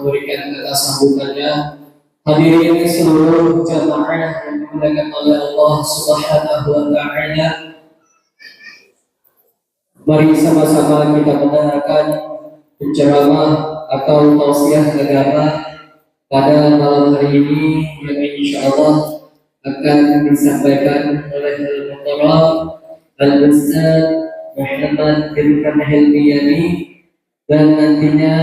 memberikan kata sambutannya. Hadirin seluruh jamaah yang dimuliakan oleh Allah Subhanahu wa Ta'ala, mari sama-sama kita mendengarkan penceramah atau tausiah agama pada malam hari ini yang insyaallah akan disampaikan oleh Al-Muhtaram Al-Ustaz Muhammad bin Kamil Biyani, dan nantinya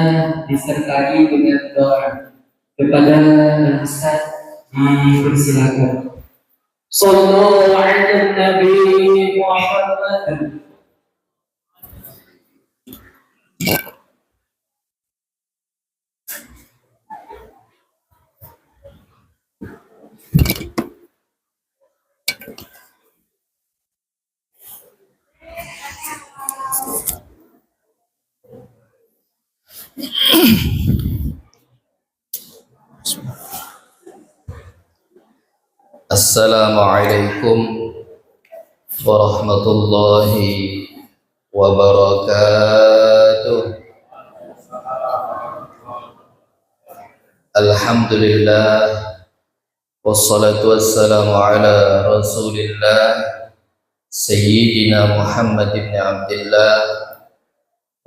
disertai dengan doa. Kepada Ustaz dipersilakan. Sallallahu alaihi Nabi Muhammad. Assalamualaikum warahmatullahi wabarakatuh. Alhamdulillah, wassalatu wassalamu ala rasulillah Sayyidina Muhammad ibn Abdillah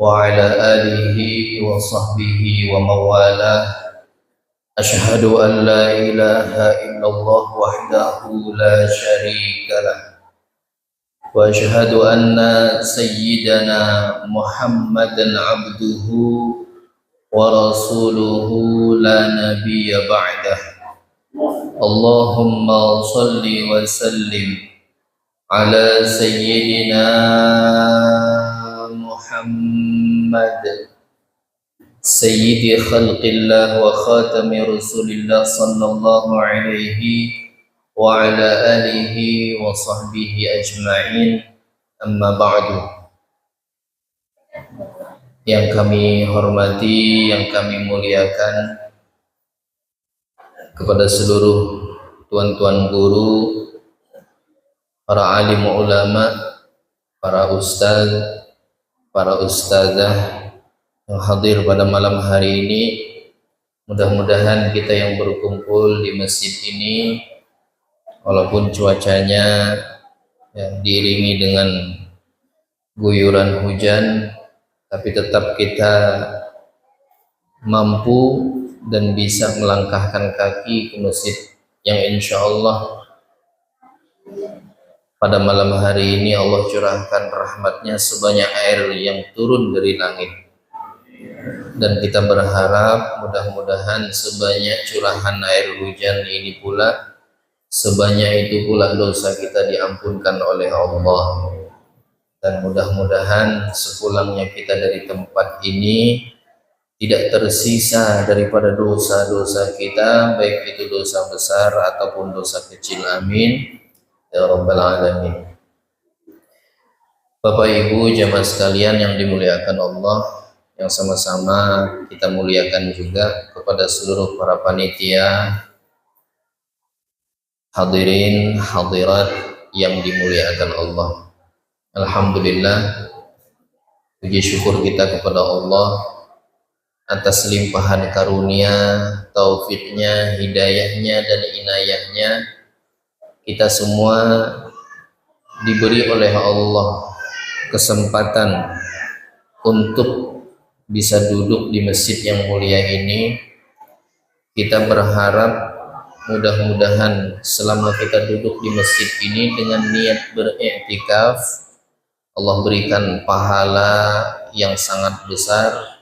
wa ala alihi wa sahbihi wa mawalah. Ashhadu an la ilaha illallah wahdahu la syarika lah, wa ashhadu anna sayyidana Muhammadan abduhu wa rasuluhu la nabiyya ba'dah. Allahumma salli wa sallim ala sayyidina Muhammad Sayyidi khalqillah wa khatami rasulillah sallallahu alaihi wa ala alihi wa sahbihi ajma'in, amma ba'du. Yang kami hormati, yang kami muliakan, kepada seluruh tuan-tuan guru, para alim ulama, para ustaz, para ustazah yang hadir pada malam hari ini. Mudah-mudahan kita yang berkumpul di masjid ini, walaupun cuacanya yang diiringi dengan guyuran hujan, tapi tetap kita mampu dan bisa melangkahkan kaki ke masjid yang insya Allah pada malam hari ini Allah curahkan rahmatnya sebanyak air yang turun dari langit. Dan kita berharap mudah-mudahan sebanyak curahan air hujan ini pula, sebanyak itu pula dosa kita diampunkan oleh Allah. Dan mudah-mudahan sepulangnya kita dari tempat ini tidak tersisa daripada dosa-dosa kita, baik itu dosa besar ataupun dosa kecil. Amin ya rabbal alamin. Bapak Ibu jamaah sekalian yang dimuliakan Allah, yang sama-sama kita muliakan juga kepada seluruh para panitia, hadirin hadirat yang dimuliakan Allah. Alhamdulillah, puji syukur kita kepada Allah atas limpahan karunia, taufiknya, hidayahnya dan inayahnya. Kita semua diberi oleh Allah kesempatan untuk bisa duduk di masjid yang mulia ini. Kita berharap mudah-mudahan selama kita duduk di masjid ini dengan niat beriktikaf, Allah berikan pahala yang sangat besar,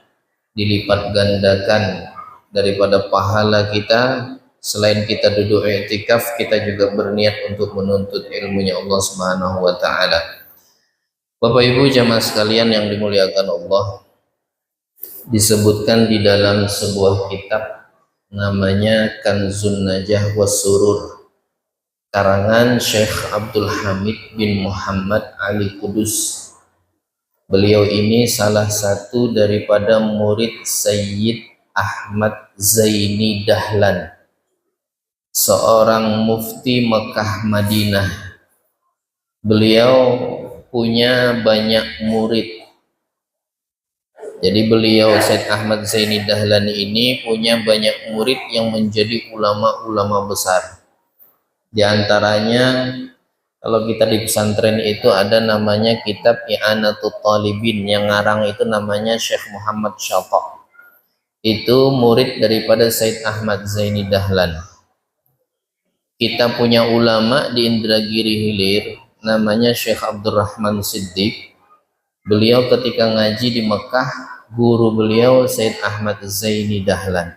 dilipat gandakan daripada pahala kita. Selain kita duduk iktikaf, kita juga berniat untuk menuntut ilmunya Allah Subhanahu wa Ta'ala. Bapak Ibu jamaah sekalian yang dimuliakan Allah, disebutkan di dalam sebuah kitab namanya Kanzun Najah was Surur, karangan Syekh Abdul Hamid bin Muhammad Ali Kudus. Beliau ini salah satu daripada murid Sayyid Ahmad Zaini Dahlan, seorang mufti Mekah Madinah. Beliau punya banyak murid, Jadi beliau Said Ahmad Zaini Dahlan ini punya banyak murid yang menjadi ulama-ulama besar. Di antaranya kalau kita di pesantren itu ada namanya kitab I'anatul Talibin, yang ngarang itu namanya Syekh Muhammad Syata. Itu murid daripada Said Ahmad Zaini Dahlan. Kita punya ulama di Indragiri Hilir namanya Syekh Abdurrahman Siddiq. Beliau ketika ngaji di Mekah, guru beliau Said Ahmad Zaini Dahlan.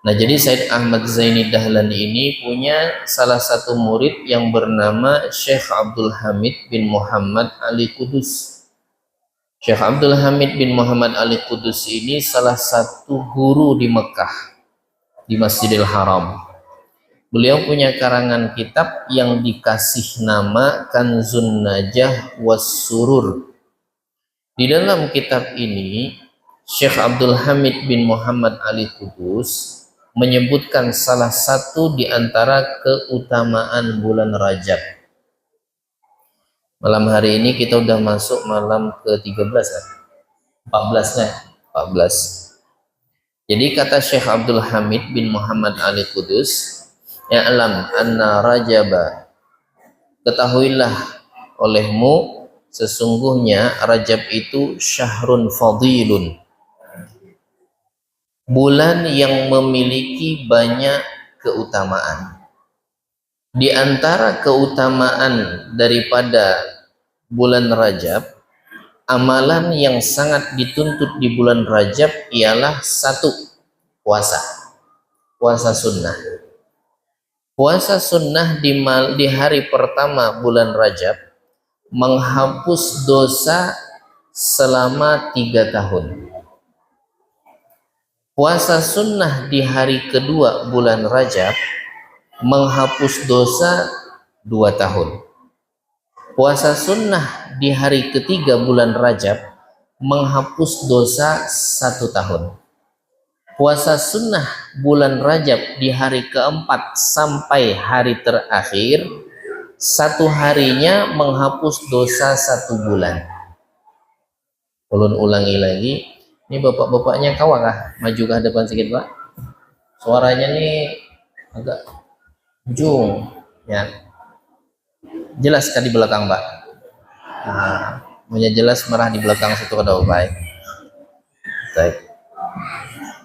Nah, jadi Said Ahmad Zaini Dahlan ini punya salah satu murid yang bernama Syekh Abdul Hamid bin Muhammad Ali Kudus. Syekh Abdul Hamid bin Muhammad Ali Kudus ini salah satu guru di Mekah, di Masjidil Haram. Beliau punya karangan kitab yang dikasih nama Kanzun Najah Was Surur. Di dalam kitab ini, Syekh Abdul Hamid bin Muhammad Ali Kudus menyebutkan salah satu di antara keutamaan bulan Rajab. Malam hari ini kita udah masuk malam ke-13 kan? 14 kan? 14. Jadi kata Syekh Abdul Hamid bin Muhammad Ali Kudus, "Ya'lam anna Rajaba, ketahuilah olehmu sesungguhnya Rajab itu syahrun fadilun, bulan yang memiliki banyak keutamaan. Di antara keutamaan daripada bulan Rajab, amalan yang sangat dituntut di bulan Rajab ialah satu, puasa. Puasa sunnah. Puasa sunnah di hari pertama bulan Rajab menghapus dosa selama 3 tahun. Puasa sunnah di hari kedua bulan Rajab menghapus dosa 2 tahun. Puasa sunnah di hari ketiga bulan Rajab menghapus dosa 1 tahun. Puasa sunnah bulan Rajab di hari keempat sampai hari terakhir, 1 harinya menghapus dosa 1 bulan. Ulun ulangi lagi. Ini bapak-bapaknya kawakah? Maju ke depan sedikit, Pak. Suaranya nih agak ujung, ya. Jelas kan di belakang, Pak? Nah, punya jelas merah di belakang situ ada baik. Baik.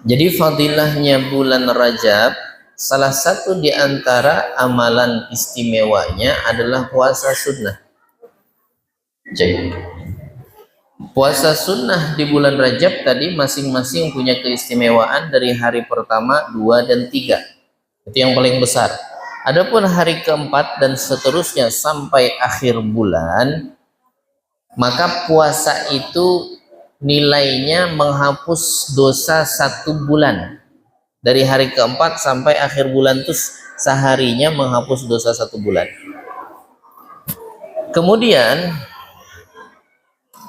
Jadi fadilahnya bulan Rajab, salah satu di antara amalan istimewanya adalah puasa sunnah. Jadi puasa sunnah di bulan Rajab tadi masing-masing punya keistimewaan dari hari pertama, 2, dan 3. Itu yang paling besar. Adapun hari keempat dan seterusnya sampai akhir bulan, maka puasa itu nilainya menghapus dosa 1 bulan. Dari hari keempat sampai akhir bulan itu seharinya menghapus dosa 1 bulan. Kemudian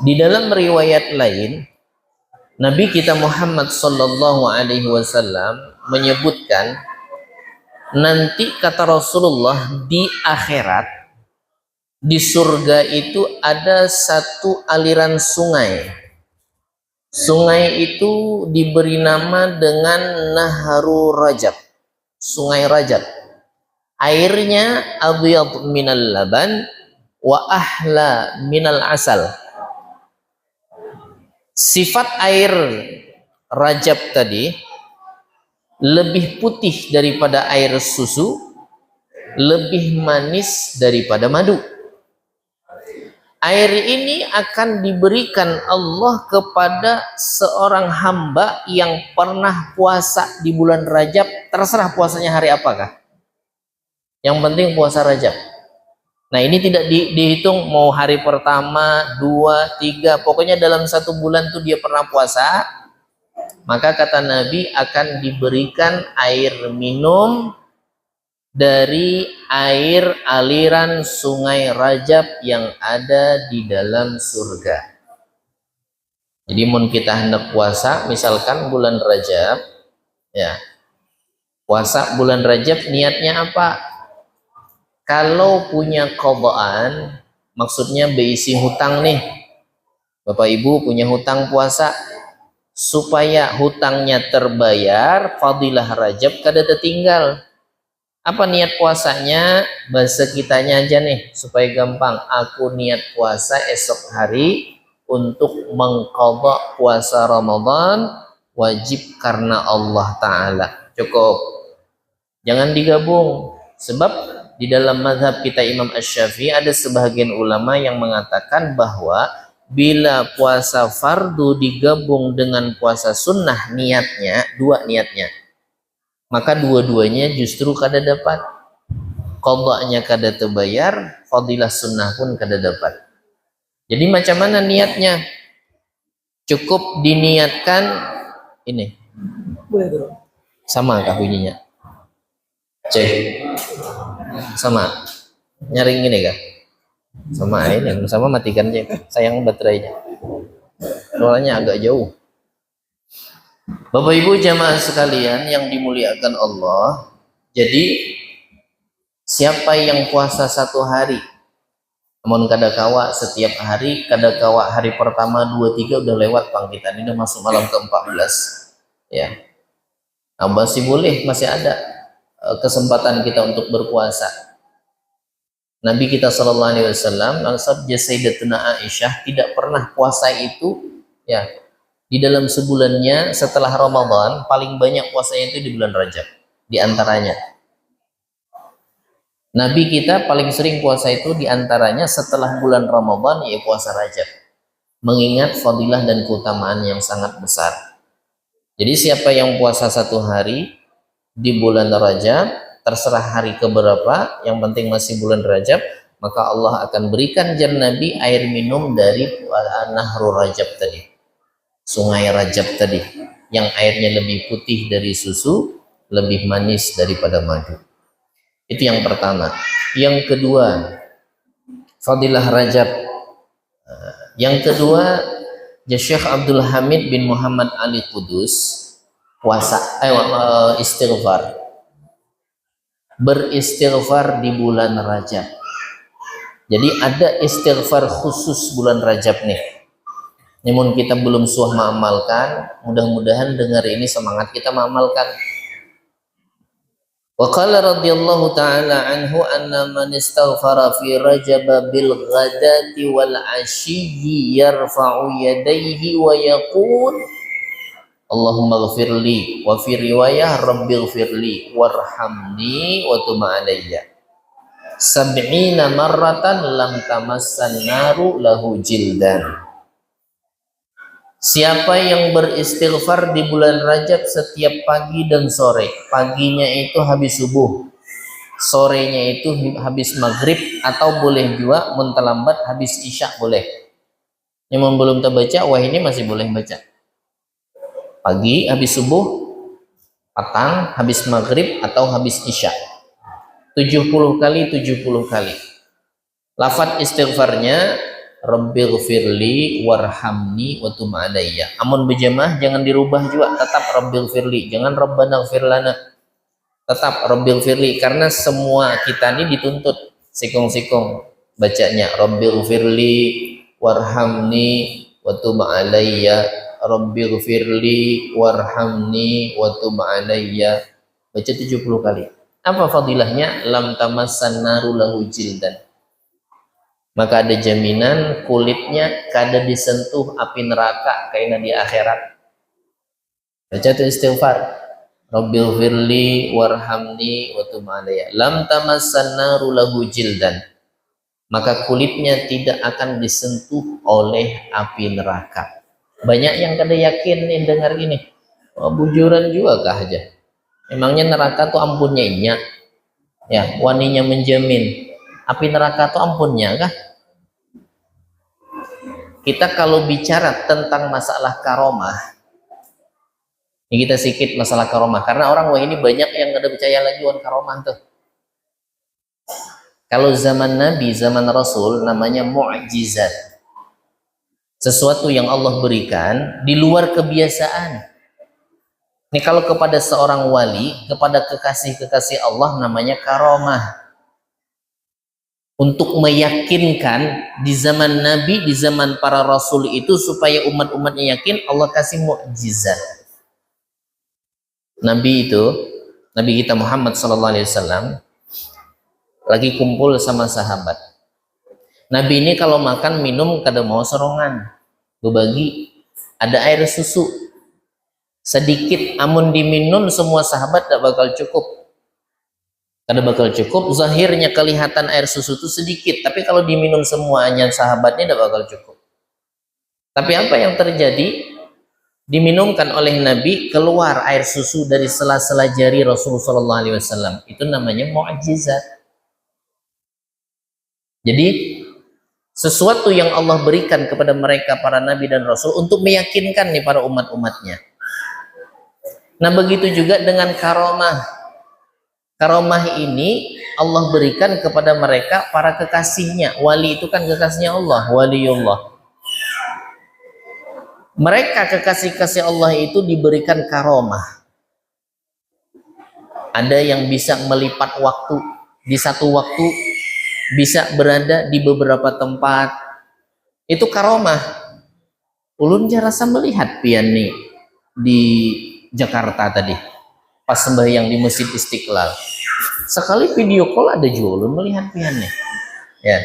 di dalam riwayat lain, Nabi kita Muhammad sallallahu alaihi wasallam menyebutkan, nanti kata Rasulullah di akhirat, di surga itu ada satu aliran sungai. Sungai itu diberi nama dengan Naharu Rajab, Sungai Rajab. Airnya abyad minal laban wa ahla minal asal. Sifat air Rajab tadi lebih putih daripada air susu, lebih manis daripada madu. Air ini akan diberikan Allah kepada seorang hamba yang pernah puasa di bulan Rajab, terserah puasanya hari apakah. Yang penting puasa Rajab. Nah, ini tidak dihitung mau hari pertama, 2, 3, pokoknya dalam 1 bulan tuh dia pernah puasa, maka kata Nabi akan diberikan air minum dari air aliran sungai Rajab yang ada di dalam surga. Jadi mun kita hendak puasa, misalkan bulan Rajab, ya, puasa bulan Rajab niatnya apa? Kalau punya qadaan, maksudnya berisi hutang nih, Bapak Ibu punya hutang puasa, supaya hutangnya terbayar, fadilah Rajab kada tertinggal. Apa niat puasanya? Bahasa kitanya aja nih supaya gampang. Aku niat puasa esok hari untuk mengqadha puasa Ramadan wajib karena Allah Ta'ala. Cukup. Jangan digabung. Sebab di dalam mazhab kita Imam Asy-Syafi'i ada sebahagian ulama yang mengatakan bahwa bila puasa fardu digabung dengan puasa sunnah niatnya, dua niatnya, maka dua-duanya justru kada dapat. Qadanya kada terbayar, fadilah sunnah pun kada dapat. Jadi macam mana niatnya? Cukup diniatkan ini. Sama kah bunyinya? Cek. Sama. Nyaring ini kah? Sama ini, sama matikan cek. Sayang baterainya. Soalnya agak jauh. Bapak Ibu jamaah sekalian yang dimuliakan Allah, jadi siapa yang puasa satu hari, namun kadakawa setiap hari, kadakawa hari pertama 2-3 udah lewat pangkitan, ini udah masuk malam ke-14 ya. Nah, masih boleh, masih ada kesempatan kita untuk berpuasa. Nabi kita sallallahu alaihi wasallam sabda Sayyidatuna Aisyah tidak pernah puasa itu ya. Di dalam sebulannya setelah Ramadan paling banyak puasanya itu di bulan Rajab. Di antaranya Nabi kita paling sering puasa itu di antaranya setelah bulan Ramadan, yaitu puasa Rajab. Mengingat fadilah dan keutamaan yang sangat besar. Jadi siapa yang puasa satu hari di bulan Rajab, terserah hari keberapa, yang penting masih bulan Rajab, maka Allah akan berikan jar Nabi air minum dari Nahru Rajab tadi. Sungai Rajab tadi, yang airnya lebih putih dari susu, lebih manis daripada madu. Itu yang pertama. Yang kedua, fadilah Rajab. Yang kedua, Syekh Abdul Hamid bin Muhammad Ali Kudus puasa istighfar. Beristighfar di bulan Rajab. Jadi ada istighfar khusus bulan Rajab nih. Namun kita belum suah mengamalkan, mudah-mudahan dengar ini semangat kita mengamalkan. Wa qala radhiyallahu ta'ala anhu anna man istaghfara fi Rajab bil ghadati wal 'ashiyyi yarfa'u yadayhi wa yaqul Allahumma ighfirli, wa fi riwayah rabbighfirli warhamni wa tub 'alayya. 70 marratan lam tamassan naru lahu jildan. Siapa yang beristighfar di bulan Rajab setiap pagi dan sore, paginya itu habis subuh, sorenya itu habis maghrib, atau boleh juga muntalambat habis isya boleh. Yang belum terbaca, wah ini masih boleh baca. Pagi habis subuh, petang habis maghrib, atau habis isya. 70 kali 70 kali. Lafaz istighfarnya Rabbighfirli warhamni wa tub 'alayya. Amun berjamaah jangan dirubah juga, tetap Rabbighfirli, jangan Rabbana ighfir lana. Tetap Rabbighfirli, karena semua kita ini dituntut sikung-sikung bacanya Rabbighfirli warhamni wa tub 'alayya. Rabbighfirli warhamni wa tub 'alayya. Baca 70 kali. Apa fadilahnya? Lam tamassan naru lahu jildan. Maka ada jaminan kulitnya kada disentuh api neraka kayak di akhirat. Baca tu istighfar. Rabbighfirli warhamni wa tub 'alayya. Lam tamassan naru lahu jildan. Maka kulitnya tidak akan disentuh oleh api neraka. Banyak yang kada yakin nih dengar gini. Oh, bujuran juga kah aja. Emangnya neraka tuh ampunnya inya? Ya, waninya menjamin. Api neraka tuh ampunnya kah? Kita kalau bicara tentang masalah karomah, ini kita sedikit masalah karomah, karena orang wah ini banyak yang kada percaya lagi wan karomah tuh. Kalau zaman Nabi, zaman Rasul namanya mu'jizat. Sesuatu yang Allah berikan di luar kebiasaan. Ini kalau kepada seorang wali, kepada kekasih-kekasih Allah namanya karomah. untuk meyakinkan di zaman Nabi, di zaman para Rasul itu, supaya umat-umatnya yakin, Allah kasih mukjizat. Nabi itu, Nabi kita Muhammad SAW lagi kumpul sama sahabat. Nabi ini kalau makan minum kada mau sorongan, berbagi. Ada air susu sedikit, amun diminum semua sahabat tak bakal cukup. Kada bakal cukup, zahirnya kelihatan air susu itu sedikit, tapi kalau diminum semuanya sahabatnya tidak bakal cukup. Tapi apa yang terjadi? Diminumkan oleh Nabi, keluar air susu dari sela-sela jari Rasulullah SAW. Itu namanya mukjizat. Jadi sesuatu yang Allah berikan kepada mereka para Nabi dan Rasul untuk meyakinkan nih para umat-umatnya. Nah begitu juga dengan karomah. Karomah ini Allah berikan kepada mereka para kekasihnya. Wali itu kan kekasihnya Allah, waliullah. Mereka kekasih-kasih Allah itu diberikan karomah. Ada yang bisa melipat waktu, di satu waktu bisa berada di beberapa tempat. Itu karomah. Ulun rasa melihat pian nih di Jakarta tadi, pas sembahyang di Masjid Istiqlal. Sekali video call ada juga ulun melihat pian nih. Ya,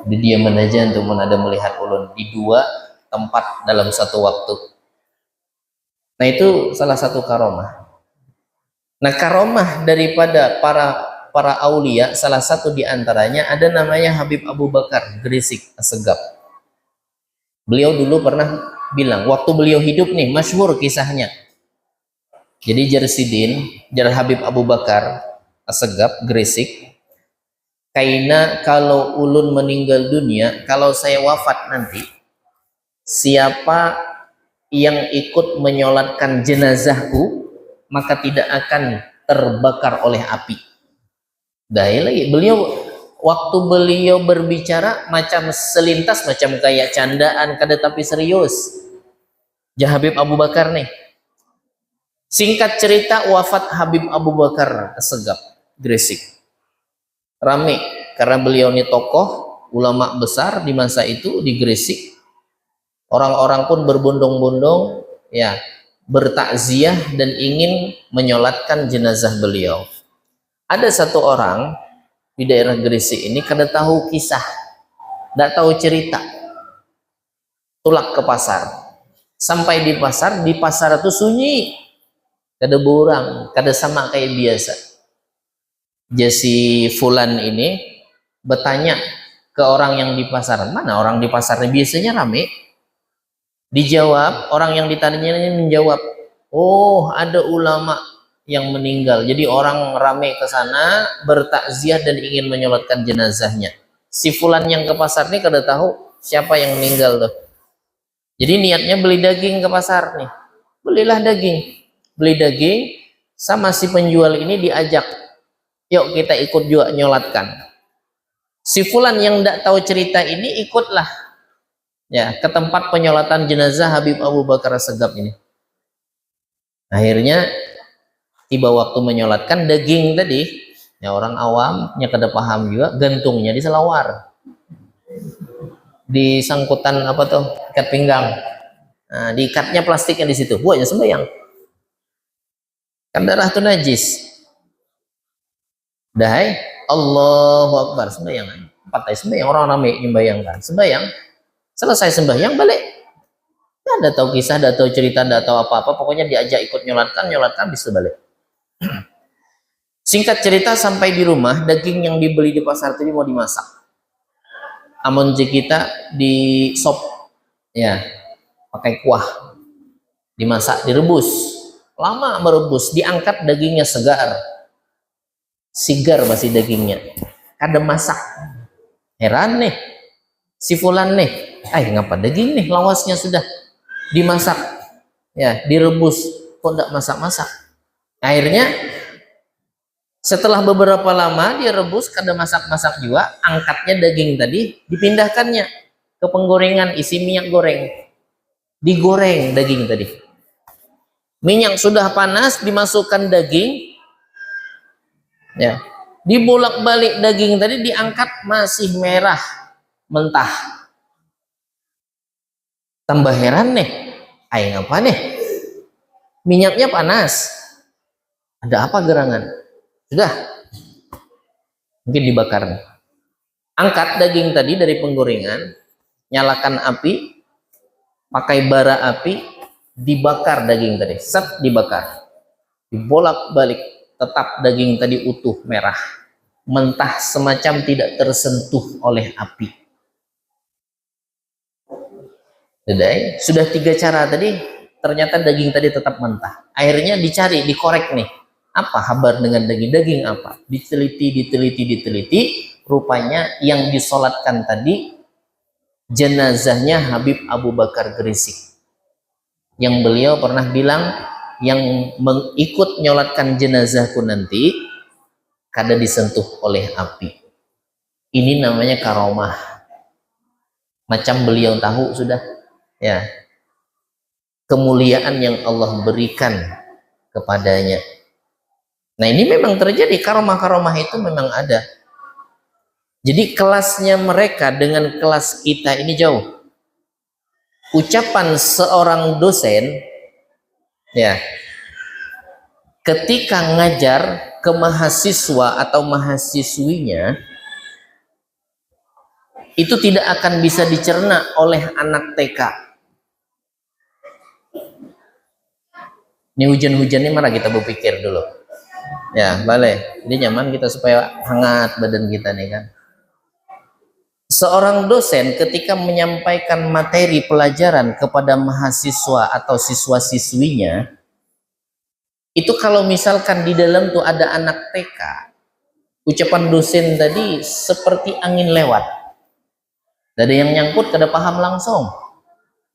di diaman aja untuk ada melihat ulun di dua tempat dalam satu waktu. Nah itu salah satu karomah. Nah karomah daripada para aulia, salah satu diantaranya ada namanya Habib Abu Bakar Gresik Assegaf. Beliau dulu pernah bilang, waktu beliau hidup nih, masyhur kisahnya. Jadi jar Habib Abu Bakar Assegaf Gresik, kaina kalau ulun meninggal dunia, kalau saya wafat nanti, siapa yang ikut menyolatkan jenazahku maka tidak akan terbakar oleh api. Dahil lagi waktu beliau berbicara macam selintas, macam kayak candaan kada tapi serius. Habib Abu Bakar nih. Singkat cerita, wafat Habib Abu Bakar Assegaf Gresik. Rame karena beliau ini tokoh ulama besar di masa itu di Gresik. Orang-orang pun berbondong-bondong ya bertakziah dan ingin menyolatkan jenazah beliau. Ada satu orang di daerah Gresik ini kada tahu kisah, tidak tahu cerita. Tulak ke pasar. Sampai di pasar itu sunyi. Kada borang, kada sama kayak biasa. Jadi fulan ini bertanya ke orang yang di pasar, mana orang di pasarnya biasanya rame. Dijawab, orang yang ditanya menjawab, oh ada ulama yang meninggal. Jadi orang rame ke sana bertakziah dan ingin menyolatkan jenazahnya. Si fulan yang ke pasar ini kada tahu siapa yang meninggal tuh. Jadi niatnya beli daging ke pasar nih. Belilah daging. Beli daging sama si penjual ini diajak. Yuk kita ikut juga nyolatkan. Si fulan yang tidak tahu cerita ini ikutlah ya ke tempat penyolatan jenazah Habib Abu Bakar Assegaf ini. Akhirnya tiba waktu menyolatkan daging tadi, ya orang awamnya kada paham juga, gantungnya diselawar. Di sangkutan apa tuh? Ikat pinggang. Nah, diikatnya plastiknya di situ. Buatnya sembahyang. Kan darah itu najis. Dahai Allahu Akbar sembahyang. Pakai sembahyang, orang ramai membayangkan. Sembahyang. Selesai sembahyang balik. Tidak tahu kisah, tidak tahu cerita, tidak tahu apa-apa. Pokoknya diajak ikut nyolatkan bisa balik. Singkat cerita sampai di rumah, daging yang dibeli di pasar tadi mau dimasak. Amun kita di sop, ya pakai kuah, dimasak, direbus. Lama merebus, diangkat dagingnya segar masih dagingnya. Kada masak. Heran nih, si fulan nih. Ngapa daging nih lawasnya sudah dimasak ya direbus kok tidak masak-masak. Akhirnya setelah beberapa lama dia rebus kada masak-masak juga, angkatnya daging tadi dipindahkannya ke penggorengan, isi minyak goreng, digoreng daging tadi. Minyak sudah panas, dimasukkan daging ya Dibolak-balik daging tadi diangkat masih merah mentah. Tambah heran nih, aing apa nih? Minyaknya panas. Ada apa gerangan? Sudah, mungkin dibakar nih. Angkat daging tadi dari penggorengan, nyalakan api, pakai bara api, dibakar daging tadi, set dibakar, dibolak-balik, tetap daging tadi utuh merah, mentah semacam tidak tersentuh oleh api. Sudah 3 cara tadi, ternyata daging tadi tetap mentah. Akhirnya dicari, dikorek nih, apa kabar dengan daging apa? Diteliti, rupanya yang disolatkan tadi jenazahnya Habib Abu Bakar Gresik, yang beliau pernah bilang, yang mengikut nyolatkan jenazahku nanti kada disentuh oleh api. Ini namanya karomah, macam beliau tahu sudah ya kemuliaan yang Allah berikan kepadanya. Nah, ini memang terjadi, karomah-karomah itu memang ada. Jadi kelasnya mereka dengan kelas kita ini jauh. Ucapan seorang dosen ya ketika ngajar ke mahasiswa atau mahasiswinya itu tidak akan bisa dicerna oleh anak TK. Ini hujan-hujan ini mana kita berpikir dulu ya, boleh ini nyaman kita supaya hangat badan kita nih kan. Seorang dosen ketika menyampaikan materi pelajaran kepada mahasiswa atau siswa-siswinya, itu kalau misalkan di dalam tuh ada anak TK, ucapan dosen tadi seperti angin lewat. Tidak ada yang nyangkut, kada paham langsung.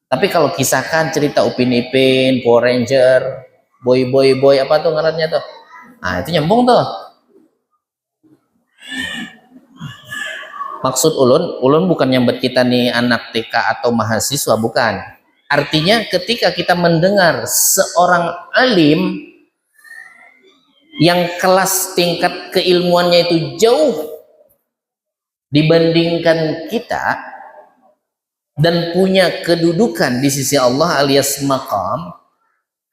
Tapi kalau kisahkan cerita Upin Ipin, Power Ranger, boy apa tuh ngarannya tuh, nah itu nyambung tuh. Maksud ulun bukan nyambat kita nih anak TK atau mahasiswa, bukan. Artinya ketika kita mendengar seorang alim yang kelas tingkat keilmuannya itu jauh dibandingkan kita dan punya kedudukan di sisi Allah alias maqam,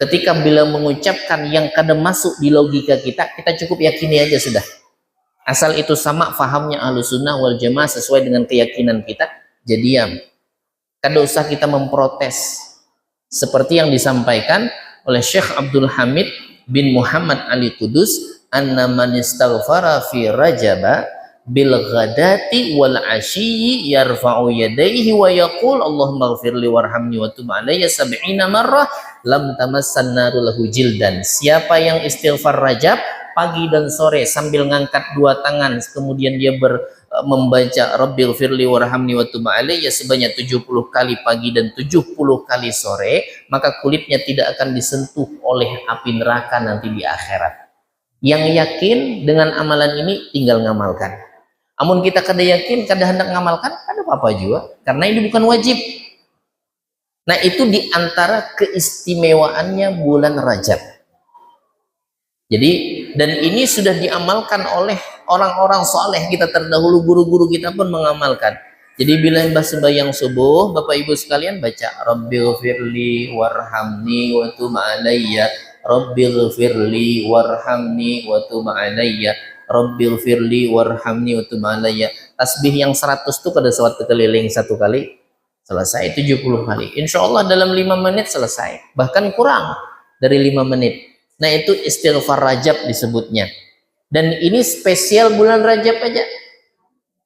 ketika bila mengucapkan yang kadang masuk di logika kita, kita cukup yakini aja sudah. Asal itu sama fahamnya Ahlussunnah wal Jamaah sesuai dengan keyakinan kita, jadi diam. Kada usah kita memprotes. Seperti yang disampaikan oleh Syekh Abdul Hamid bin Muhammad Ali Kudus, anna man istaghfara fi rajaba bil ghadati wal ashiyyi yarfa'u yadayhi wa yaqul Allahumma ighfirli warhamni wa tub alayya 70 marrah lam tamassan naru lahu jildan. Siapa yang istighfar Rajab pagi dan sore sambil ngangkat 2 tangan, kemudian dia membaca Rabbil firli warhamni wa tub alayya sebanyak 70 kali pagi dan 70 kali sore, maka kulitnya tidak akan disentuh oleh api neraka nanti di akhirat. Yang yakin dengan amalan ini tinggal ngamalkan. Amun kita kada yakin, kada hendak ngamalkan, kada apa-apa juga, karena ini bukan wajib. Nah, itu diantara keistimewaannya bulan Rajab. Jadi, dan ini sudah diamalkan oleh orang-orang soleh kita terdahulu, guru-guru kita pun mengamalkan. Jadi bila sembahyang subuh, Bapak Ibu sekalian baca Rabbil firli warhamni wa tub alayya, Rabbil firli warhamni wa tub alayya, Rabbil firli warhamni wa tub alayya. Tasbih yang 100 itu kada sawat keliling 1 kali selesai, 70 kali. Insya Allah dalam 5 menit selesai, bahkan kurang dari 5 menit. Nah, itu istighfar Rajab disebutnya. Dan ini spesial bulan Rajab aja.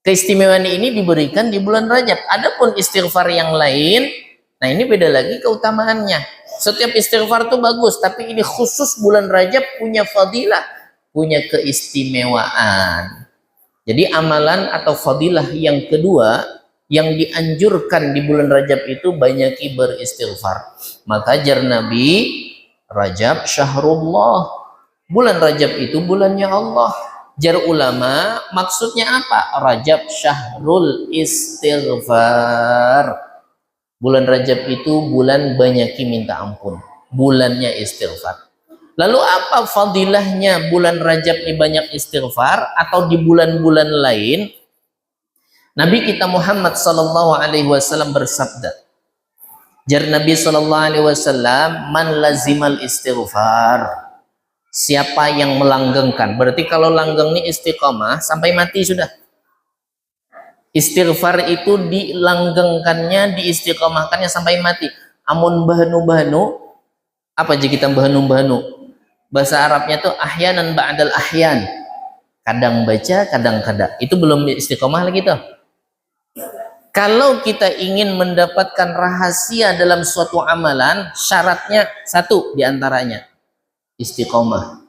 Keistimewaan ini diberikan di bulan Rajab. Adapun istighfar yang lain, nah ini beda lagi keutamaannya. Setiap istighfar itu bagus, tapi ini khusus bulan Rajab punya fadilah, punya keistimewaan. Jadi amalan atau fadilah yang kedua yang dianjurkan di bulan Rajab itu banyaki beristighfar. Maka ajar Nabi, Rajab syahrullah, bulan Rajab itu bulannya Allah. Jar ulama, maksudnya apa? Rajab syahrul istighfar. Bulan Rajab itu bulan banyaki minta ampun, bulannya istighfar. Lalu apa fadilahnya bulan Rajab ini banyak istighfar atau di bulan-bulan lain? Nabi kita Muhammad sallallahu alaihi wasallam bersabda, jar Nabi sallallahu alaihi wasallam, man lazimal istighfar, siapa yang melanggengkan, berarti kalau langgeng ini istiqamah sampai mati sudah. Istighfar itu dilanggengkannya, diistiqamahkannya sampai mati. Amun bahnu-bahnu, apa aja kita bahnu-bahnu? Bahasa Arabnya tuh ahyanan ba'dal ahyan, kadang baca kadang kada, itu belum istiqamah lagi tuh. Kalau kita ingin mendapatkan rahasia dalam suatu amalan, syaratnya satu diantaranya istiqamah.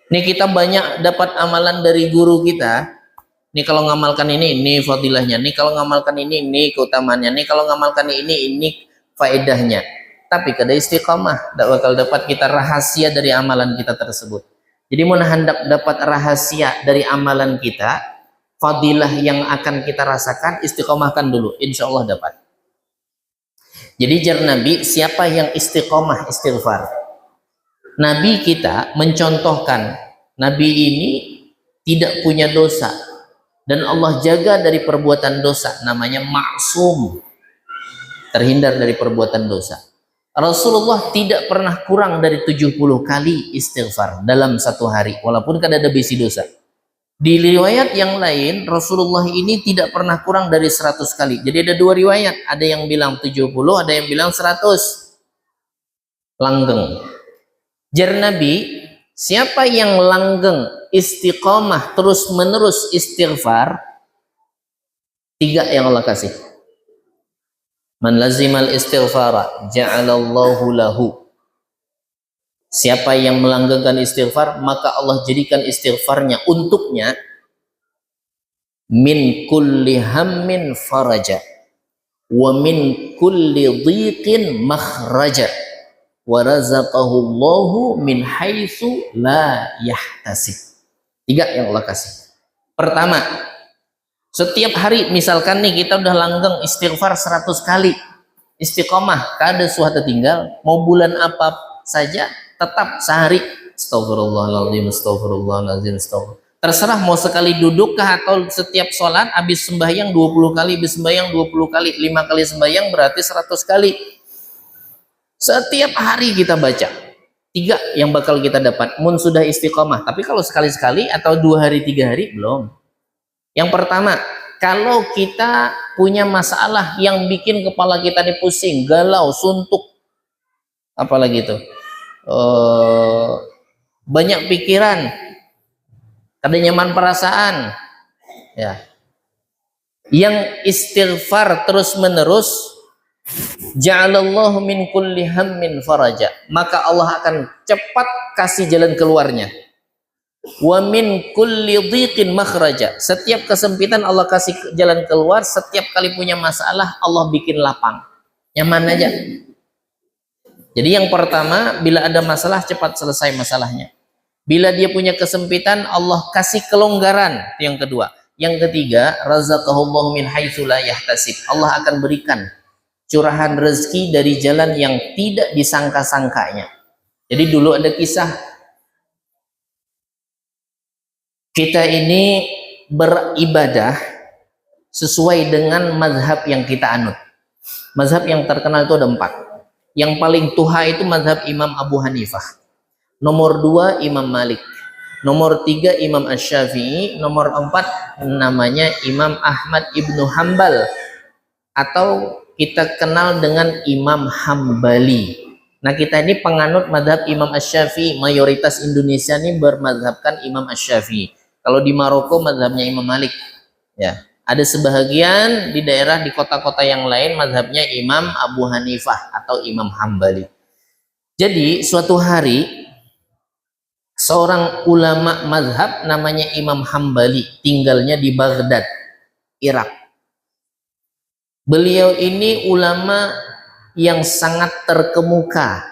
Ini kita banyak dapat amalan dari guru kita. Ini kalau ngamalkan ini fadilahnya. Ini kalau ngamalkan ini keutamaannya. Ini kalau ngamalkan ini faedahnya. Tapi kada istiqamah, tidak bakal dapat kita rahasia dari amalan kita tersebut. Jadi mau hendak dapat rahasia dari amalan kita, fadilah yang akan kita rasakan, istiqamahkan dulu, insya Allah dapat. Jadi jar Nabi, siapa yang istiqamah istighfar? Nabi kita mencontohkan, Nabi ini tidak punya dosa dan Allah jaga dari perbuatan dosa, namanya maksum, terhindar dari perbuatan dosa. Rasulullah tidak pernah kurang dari 70 kali istighfar dalam satu hari, walaupun kada ada bisi dosa. Di riwayat yang lain, Rasulullah ini tidak pernah kurang dari 100 kali. Jadi ada dua riwayat, ada yang bilang 70, ada yang bilang 100. Langgeng. Jar Nabi, siapa yang langgeng istiqamah terus menerus istighfar, 3 yang Allah kasih. Man lazimal istighfara ja'alallahu lahu. Siapa yang melanggengkan istighfar, maka Allah jadikan istighfarnya untuknya min kulli hammin faraja wa min kulli dhiqin makhraja wa razaqahu Allahu min haitsu la yahtasib. 3 yang Allah kasih. Pertama, setiap hari misalkan nih kita udah langgeng istighfar 100 kali, istiqomah, kada suatu tinggal, mau bulan apa saja tetap sehari astagfirullahaladzim, astagfirullahaladzim, astagfirullah. Terserah mau sekali duduk kah atau setiap sholat habis sembahyang 20 kali, habis sembahyang 20 kali, 5 kali sembahyang berarti 100 kali. Setiap hari kita baca. 3 yang bakal kita dapat mun sudah istiqomah. Tapi kalau sekali-sekali atau 2 hari 3 hari belum. Yang pertama, kalau kita punya masalah yang bikin kepala kita ini pusing, galau, suntuk, apalagi itu, banyak pikiran, kada nyaman perasaan, ya, yang istighfar terus menerus, ja'alallahu min kulli hammin faraja, maka Allah akan cepat kasih jalan keluarnya. Wa min kulli dhiqin makhraja, setiap kesempitan Allah kasih jalan keluar, setiap kali punya masalah Allah bikin lapang, nyaman aja. Jadi yang pertama, bila ada masalah cepat selesai masalahnya. Bila dia punya kesempitan Allah kasih kelonggaran, itu yang kedua. Yang ketiga, razaqahullahu min haitsu la yahtasib, Allah akan berikan curahan rezeki dari jalan yang tidak disangka-sangkanya. Jadi dulu ada kisah, kita ini beribadah sesuai dengan mazhab yang kita anut. Mazhab yang terkenal itu ada 4. Yang paling tuha itu mazhab Imam Abu Hanifah. Nomor 2 Imam Malik. Nomor 3 Imam Asy-Syafi'i. Nomor 4 namanya Imam Ahmad Ibnu Hambal, atau kita kenal dengan Imam Hambali. Nah, kita ini penganut mazhab Imam Asy-Syafi'i. Mayoritas Indonesia ini bermazhabkan Imam Asy-Syafi'i. Kalau di Maroko mazhabnya Imam Malik, ya. Ada sebahagian di daerah di kota-kota yang lain mazhabnya Imam Abu Hanifah atau Imam Hambali. Jadi suatu hari seorang ulama mazhab namanya Imam Hambali, tinggalnya di Baghdad, Irak. Beliau ini ulama yang sangat terkemuka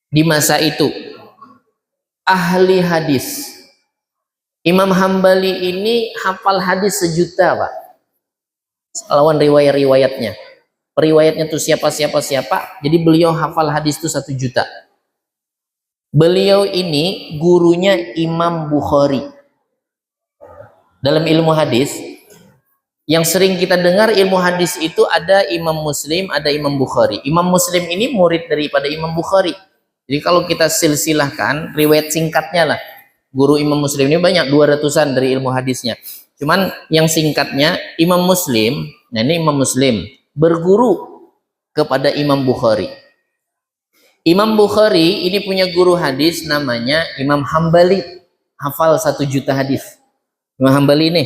di masa itu, ahli hadis. Imam Hambali ini hafal hadis 1 juta, Pak. Lawan riwayat-riwayatnya. periwayatnya tuh siapa. Jadi beliau hafal hadis tuh 1 juta. Beliau ini gurunya Imam Bukhari. Dalam ilmu hadis, yang sering kita dengar ilmu hadis itu ada Imam Muslim, ada Imam Bukhari. Imam Muslim ini murid daripada Imam Bukhari. Jadi kalau kita silsilahkan riwayat singkatnya lah, guru Imam Muslim ini banyak 200-an dari ilmu hadisnya. Cuman yang singkatnya Imam Muslim, nah ini Imam Muslim berguru kepada Imam Bukhari. Imam Bukhari ini punya guru hadis namanya Imam Hambali, hafal 1 juta hadis. Imam Hambali ini.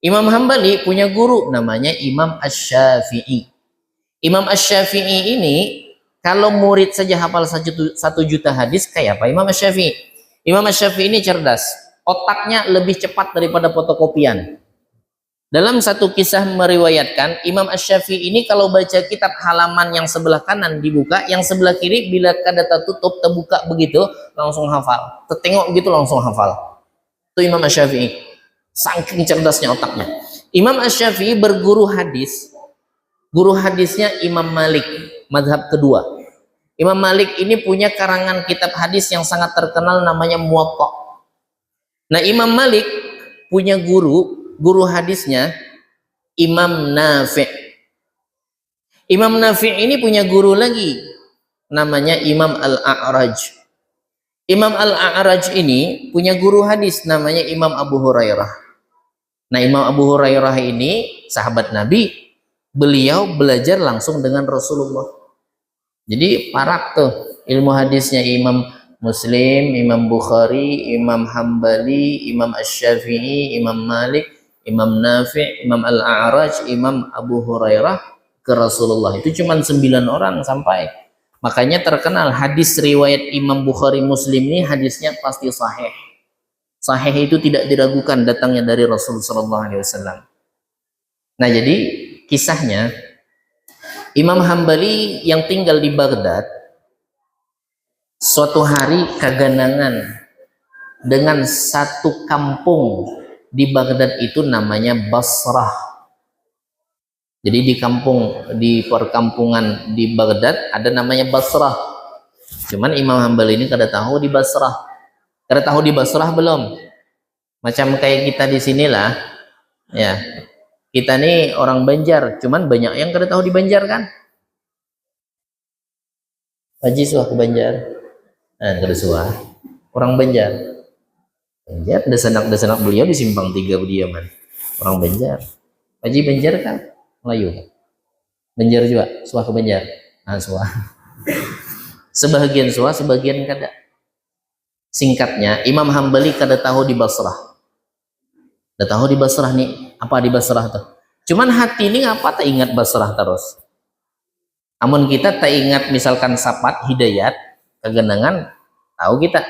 Imam Hambali punya guru namanya Imam Asy-Syafi'i. Imam Asy-Syafi'i ini kalau murid saja hafal 1 juta hadis kayak apa Imam Asy-Syafi'i? Imam Asy-Syafi'i ini cerdas. Otaknya lebih cepat daripada fotokopian. Dalam satu kisah meriwayatkan, Imam Asy-Syafi'i ini kalau baca kitab halaman yang sebelah kanan dibuka, yang sebelah kiri bila kada tertutup terbuka begitu langsung hafal. Tertengok begitu langsung hafal. Itu Imam Asy-Syafi'i. Saking cerdasnya otaknya. Imam Asy-Syafi'i berguru hadis. Guru hadisnya Imam Malik, mazhab kedua. Imam Malik ini punya karangan kitab hadis yang sangat terkenal namanya Muwatta. Nah, Imam Malik punya guru hadisnya Imam Nafi'. Imam Nafi' ini punya guru lagi namanya Imam Al-A'raj. Imam Al-A'raj ini punya guru hadis namanya Imam Abu Hurairah. Nah, Imam Abu Hurairah ini sahabat Nabi, beliau belajar langsung dengan Rasulullah. Jadi parak tuh ilmu hadisnya Imam Muslim, Imam Bukhari, Imam Hambali, Imam Asy-Syafi'i, Imam Malik, Imam Nafi', Imam Al-A'raj, Imam Abu Hurairah ke Rasulullah. Itu cuma 9 orang sampai. Makanya terkenal hadis riwayat Imam Bukhari Muslim ini hadisnya pasti sahih. Sahih itu tidak diragukan datangnya dari Rasulullah SAW. Nah, jadi kisahnya Imam Hambali yang tinggal di Baghdad suatu hari kaganangan dengan satu kampung di Baghdad itu namanya Basrah. Jadi di perkampungan di Baghdad ada namanya Basrah. Cuman Imam Hambali ini kada tahu di Basrah. Kada tahu di Basrah belum? Macam kayak kita di sinilah, ya. Kita nih orang Banjar, cuman banyak yang kada tahu di Banjar kan? Haji suah ke Banjar. Nah, kada suah. Orang Banjar. Banjar, desanak beliau di Simpang 3 Bediaman. Orang Banjar. Haji Banjar kan? Melayu. Banjar juga, suah ke Banjar. Nah, suah. Sebagian suah, sebagian kada. Singkatnya, Imam Hambali kada tahu di Basrah. Kada tahu di Basrah nih, apa di Basrah tuh. Cuman hati ini ngapa tak ingat Basrah terus. Amun kita tak ingat misalkan Sapat, Hidayat, Kegenangan, tahu kita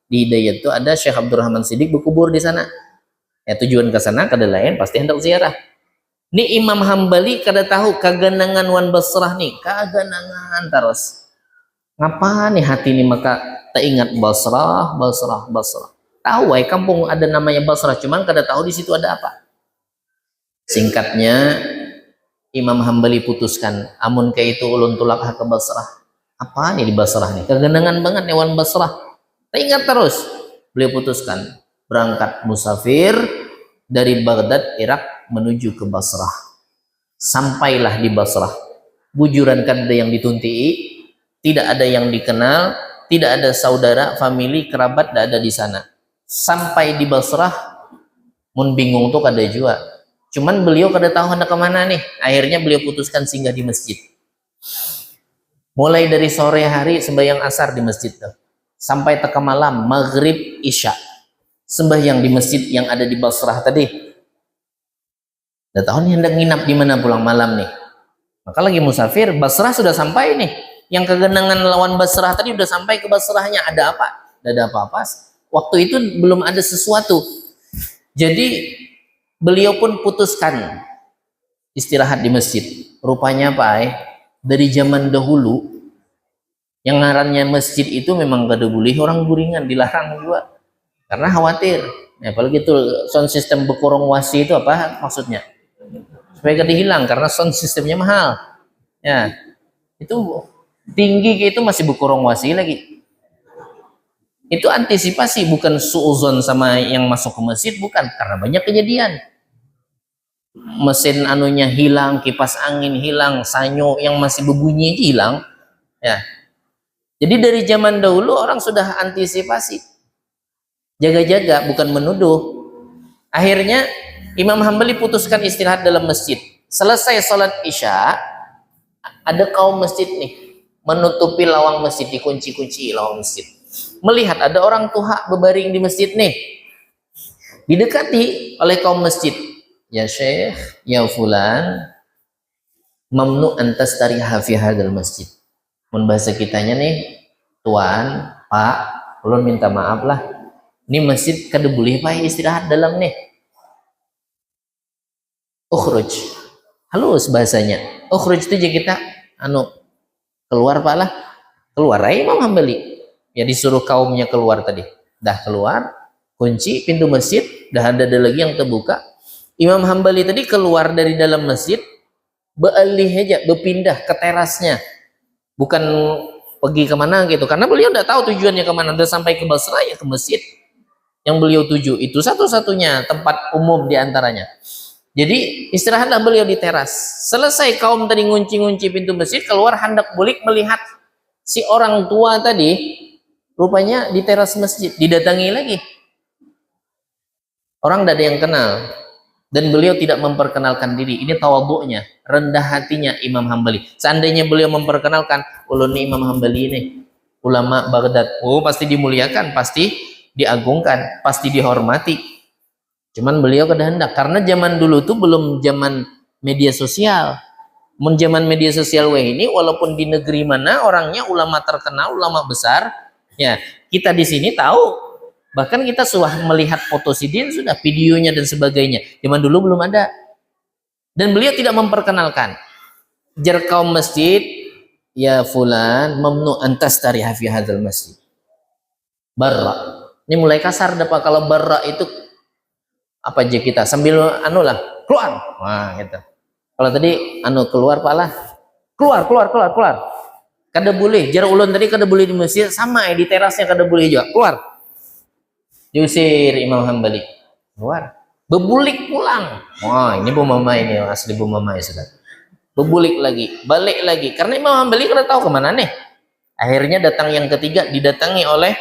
di Hidayat itu ada Syekh Abdurrahman Siddiq berkubur di sana. Ya tujuan ke sana kada lain pasti hendak ziarah. Ini Imam Hambali kada tahu Kegenangan wan Basrah nih, Kegenangan terus. Ngapa nih hati ini maka tak ingat Basrah. Tahu kampung ada namanya Basrah, cuman kada tahu di situ ada apa. Singkatnya Imam Hambali putuskan, amun kayak itu ulun tulak ke Basrah. Apa nih di Basrah nih? Kegenangan banget nih wan Basrah. Tak ingat terus. Beliau putuskan berangkat musafir dari Baghdad, Irak menuju ke Basrah. Sampailah di Basrah. Bujuran kada ada yang dituntii, tidak ada yang dikenal, tidak ada saudara, famili, kerabat, tidak ada di sana. Sampai di Basrah, mun bingung tuh kada jua. Cuman beliau kada tahu hendak kemana nih. Akhirnya beliau putuskan singgah di masjid. Mulai dari sore hari sembahyang asar di masjid tuh. Sampai teka malam, maghrib, isya. Sembahyang di masjid yang ada di Basrah tadi. Udah tahu nih hendak nginap di mana pulang malam nih. Maka lagi musafir, Basrah sudah sampai nih. Yang Kegenangan lawan Basrah tadi udah sampai ke Basrahnya. Ada apa? Tidak ada apa-apa. Waktu itu belum ada sesuatu. Jadi beliau pun putuskan istirahat di masjid. Rupanya apa? Dari zaman dahulu yang ngarannya masjid itu memang gak ada boleh orang guringan, dilarang juga. Karena khawatir. Ya, apalagi itu sound system bekorong wasi itu apa maksudnya? Supaya gak dihilang karena sound systemnya mahal. Ya, itu tinggi kayak itu masih berkurang wasi lagi. Itu antisipasi, bukan suuzon sama yang masuk ke masjid, bukan, karena banyak kejadian. Mesin anunya hilang, kipas angin hilang, sanyo yang masih berbunyi aja hilang. Ya. Jadi dari zaman dahulu orang sudah antisipasi. Jaga-jaga, bukan menuduh. Akhirnya Imam Hambali putuskan istirahat dalam masjid. Selesai sholat isya, ada kaum masjid nih menutupi lawang masjid, dikunci-kunci lawang masjid. Melihat ada orang tua berbaring di masjid nih, didekati oleh kaum masjid. Ya Syekh, ya Fulan, mamnu antas tariha fi hadzal masjid. Mun bahasa kitanya nih, Tuan, Pak, ulun minta maaf lah. Ini masjid kada boleh Pak istirahat dalam nih. Ukhruj. Halus bahasanya. Ukhruj itu jadi kita keluar Pak lah. Keluar aja Imam Hambali. Ya disuruh kaumnya keluar tadi. Dah keluar, kunci pintu masjid, dah ada lagi yang terbuka. Imam Hambali tadi keluar dari dalam masjid, beralih aja, berpindah ke terasnya. Bukan pergi kemana gitu, karena beliau tidak tahu tujuannya kemana. Udah sampai ke Basra ya ke masjid yang beliau tuju. Itu satu-satunya tempat umum diantaranya. Jadi istirahatlah beliau di teras. Selesai kaum tadi ngunci-ngunci pintu masjid, keluar hendak balik melihat si orang tua tadi, rupanya di teras masjid. Didatangi lagi. Orang tidak ada yang kenal. Dan beliau tidak memperkenalkan diri. Ini tawadhu'nya, rendah hatinya Imam Hambali. Seandainya beliau memperkenalkan, ulun Imam Hambali ini ulama Baghdad. Oh, pasti dimuliakan, pasti diagungkan, pasti dihormati. Cuman beliau kehendak, karena zaman dulu tuh belum zaman media sosial. Zaman media sosial ini, walaupun di negeri mana orangnya ulama terkenal, ulama besar, ya kita di sini tahu. Bahkan kita sudah melihat foto sidin, sudah videonya dan sebagainya. Zaman dulu belum ada. Dan beliau tidak memperkenalkan. Jar kaum masjid, ya Fulan, mamnu antas tariha fi hadzal masjid. Barra. Ini mulai kasar dapat. Kalau barra itu apa aja kita sambil keluar. Wah, gitu. Kalau tadi keluar Pak lah. Keluar. Kada boleh. Jar ulun tadi kada boleh di masjid, sama di terasnya kada boleh juga. Keluar. Diusir Imam Hambali. Keluar. Bebulik pulang. Wah, ini Bu Mama ini asli Bu Mama ya sudah. Bebulik lagi, balik lagi. Karena Imam Hambali kada tahu kemana nih. Akhirnya datang yang ketiga, didatangi oleh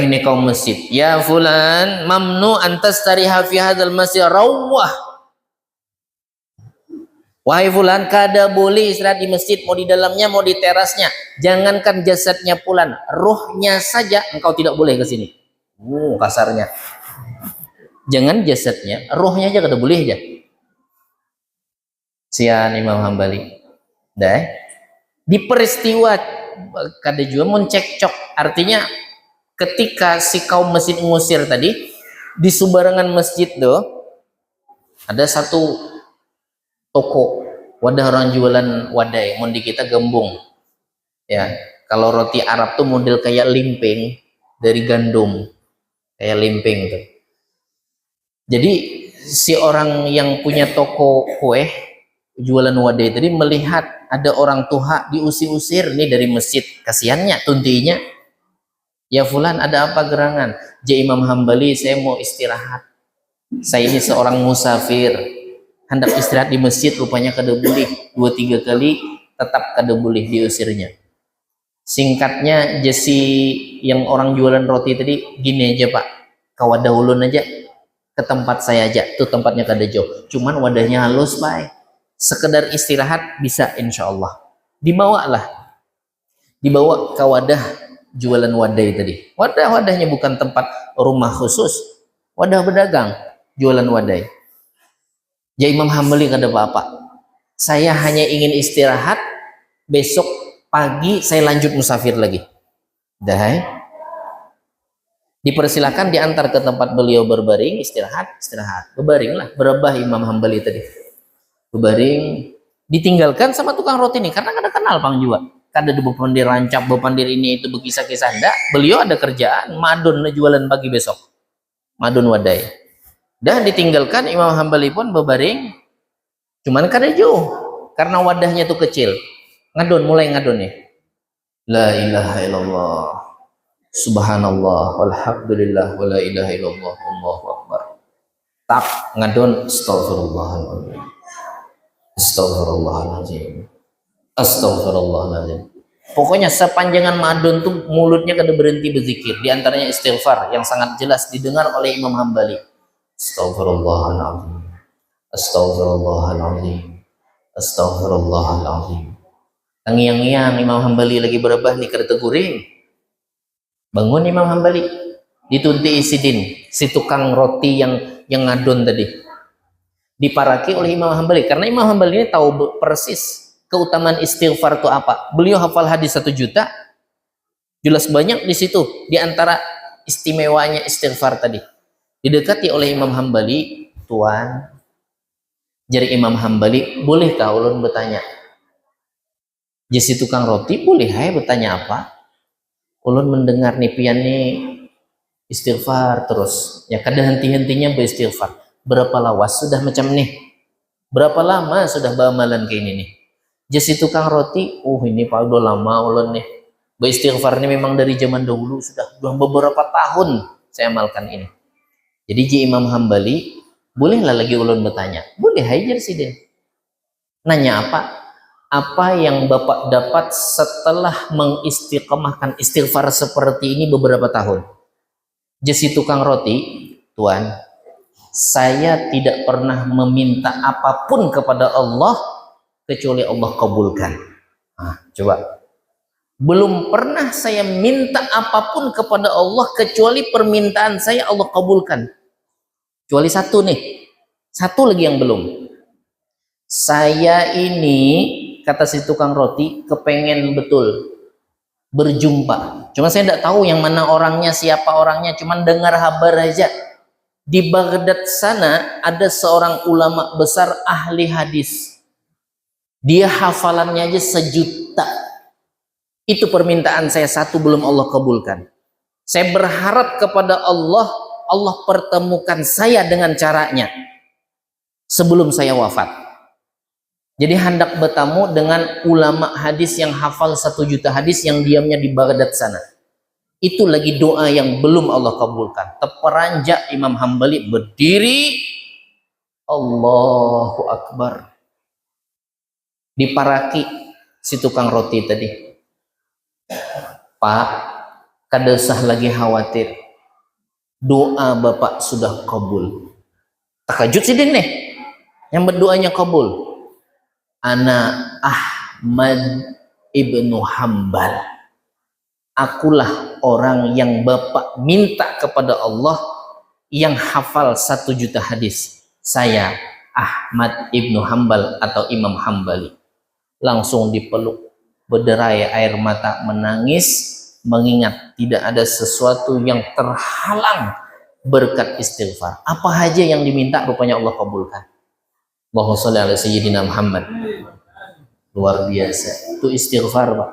ini kaum masjid. Ya Fulan, mamnu antas tariha fi hadzal masjid rawah. Wahai Fulan, kada boleh istirahat di masjid, mau di dalamnya, mau di terasnya. Jangankan jasadnya Fulan, ruhnya saja engkau tidak boleh ke sini. Kasarnya. Jangan jasadnya, ruhnya aja kada boleh aja. Sian Imam Hambali. Dah. Di peristiwa kada juga mencekcok, artinya ketika si kaum masjid ngusir tadi, di subarangan masjid tuh ada satu toko, wadah orang jualan wadai, mondi kita gembung. Ya, kalau roti Arab tuh model kayak limping dari gandum, kayak limping tuh. Jadi si orang yang punya toko kue jualan wadai tadi melihat ada orang tua diusir-usir nih dari masjid, kasihannya tuntinya. Ya Fulan, ada apa gerangan? Ja Imam Hambali, saya mau istirahat. Saya ini seorang musafir, hendak istirahat di masjid, rupanya kada boleh. 2-3 kali tetap kada boleh, diusirnya. Singkatnya, jesi yang orang jualan roti tadi gini aja Pak, kawadah ulun aja ke tempat saya aja, tuh tempatnya kada jauh, cuman wadahnya halus Pak, sekedar istirahat bisa insya Allah. Dibawa ke wadah jualan wadai tadi. Wadahnya bukan tempat rumah khusus, wadah berdagang jualan wadai. Ya Imam Hambali kada apa-apa, saya hanya ingin istirahat, besok pagi saya lanjut musafir lagi. Dah. Dipersilakan diantar ke tempat beliau berbaring, istirahat. Berbaringlah, berebah Imam Hambali tadi. Berbaring, ditinggalkan sama tukang roti ini karena kada kenal Pang Jua. Kada ada bepandir rancap, bepandir ini itu berkisah-kisah ndak. Beliau ada kerjaan, madun jualan pagi besok. Madun wadai. Dan ditinggalkan Imam Hambali pun berbaring. Cuman kada jauh karena wadahnya tuh kecil. Ngadon, mulai ngadon nih. La ilaha illallah, subhanallah, walhamdulillah, wala ilaha illallah, Allahu akbar. Tak ngadon, astagfirullahaladzim, astagfirullahaladzim, astagfirullahaladzim. Pokoknya sepanjangan madon tuh mulutnya kada berhenti berzikir. Di antaranya istighfar yang sangat jelas didengar oleh Imam Hambali. Astagfirullahaladzim, astagfirullahaladzim, astagfirullahaladzim. Tangiang-iang Imam Hambali lagi berabah nih kada teguring. Bangun Imam Hambali, ditunti isidin si tukang roti yang ngadon tadi. Diparaki oleh Imam Hambali karena Imam Hambali ini tahu persis keutamaan istighfar itu apa. Beliau hafal hadis 1 juta, jelas banyak di situ. Di antara istimewanya istighfar tadi. Didekati oleh Imam Hambali, Tuan, jadi Imam Hambali, bolehkah ulun bertanya? Jadi tukang roti, boleh hai bertanya apa? Ulun mendengar nih pian nih istighfar terus. Ya kada henti-hentinya beristighfar. Berapa lawas sudah macam nih? Berapa lama sudah beramalan kayak ini nih? Jadi tukang roti, ini Pak udah lama ulun nih. Beristighfar ini memang dari zaman dahulu sudah beberapa tahun saya amalkan ini. Jadi Ji Imam Hambali, bolehlah lagi ulun bertanya. Boleh hajar sih Den. Nanya apa? Apa yang Bapak dapat setelah mengistiqomahkan istighfar seperti ini beberapa tahun? Jadi tukang roti, Tuan, saya tidak pernah meminta apapun kepada Allah kecuali Allah kabulkan. Nah, coba. Belum pernah saya minta apapun kepada Allah kecuali permintaan saya Allah kabulkan. Kecuali satu nih. Satu lagi yang belum. Saya ini, kata si tukang roti, kepengen betul berjumpa. Cuma saya tidak tahu yang mana orangnya, siapa orangnya. Cuma dengar kabar aja. Di Baghdad sana ada seorang ulama besar ahli hadis. Dia hafalannya aja 1 juta. Itu permintaan saya satu belum Allah kabulkan. Saya berharap kepada Allah, Allah pertemukan saya dengan caranya sebelum saya wafat. Jadi hendak bertemu dengan ulama hadis yang hafal 1 juta hadis yang diamnya di Baghdad sana. Itu lagi doa yang belum Allah kabulkan. Terperanjak Imam Hambali berdiri, Allahu Akbar. Diparaki si tukang roti tadi. Pak, kada usah lagi khawatir. Doa Bapak sudah kabul. Takajud sih nih. Yang berdoanya kabul. Ana Ahmad ibnu Hambal. Akulah orang yang Bapak minta kepada Allah yang hafal 1 juta hadis. Saya Ahmad ibnu Hambal atau Imam Hambali. Langsung dipeluk, berderai air mata, menangis, mengingat tidak ada sesuatu yang terhalang berkat istighfar. Apa aja yang diminta rupanya Allah kabulkan. Allahumma sholli ala sayyidina Muhammad. Luar biasa. Itu istighfar, Pak.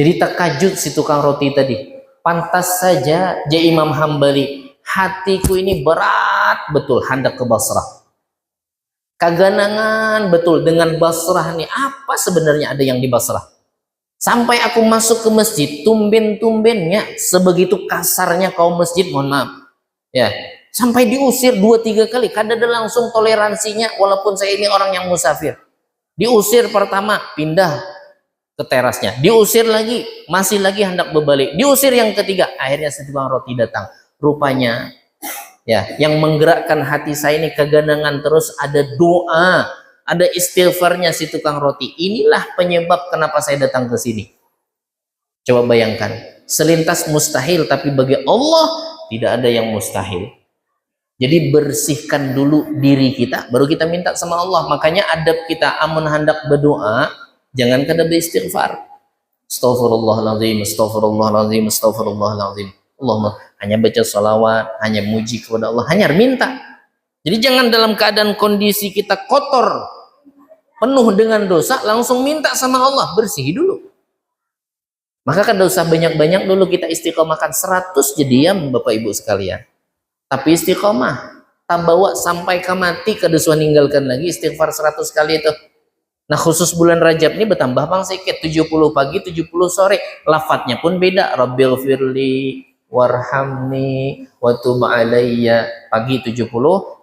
Jadi takajud si tukang roti tadi. Pantas saja Imam Hambali, hatiku ini berat betul hendak ke Basrah. Kaganangan betul dengan Basrah nih. Apa sebenarnya ada yang di Basrah? Sampai aku masuk ke masjid, tumben-tumbennya sebegitu kasarnya kaum masjid, mohon maaf. Ya, sampai diusir 2-3 kali. Kada ada langsung toleransinya walaupun saya ini orang yang musafir. Diusir pertama, pindah ke terasnya. Diusir lagi, masih lagi hendak berbalik. Diusir yang ketiga, akhirnya tukang roti datang. Rupanya ya, yang menggerakkan hati saya ini keganangan terus ada doa, ada istighfarnya si tukang roti. Inilah penyebab kenapa saya datang ke sini. Coba bayangkan, selintas mustahil tapi bagi Allah tidak ada yang mustahil. Jadi bersihkan dulu diri kita, baru kita minta sama Allah. Makanya adab kita amun hendak berdoa, jangan kada beristighfar. Astaghfirullahaladzim, astaghfirullahaladzim, astaghfirullahaladzim. Allahumma, hanya baca salawat, hanya muji kepada Allah, hanya minta. Jadi jangan dalam keadaan kondisi kita kotor, penuh dengan dosa, langsung minta sama Allah, bersih dulu. Maka kada usah banyak-banyak dulu kita istiqomahkan 100 jadiam Bapak Ibu sekalian. Tapi istiqomah, tak bawa sampai ke mati, kada usah ninggalkan lagi istighfar 100 kali itu. Nah khusus bulan Rajab ini bertambah bang sedikit, 70 pagi 70 sore, lafadznya pun beda. Rabbil firli warhamni wa tub alayya, pagi 70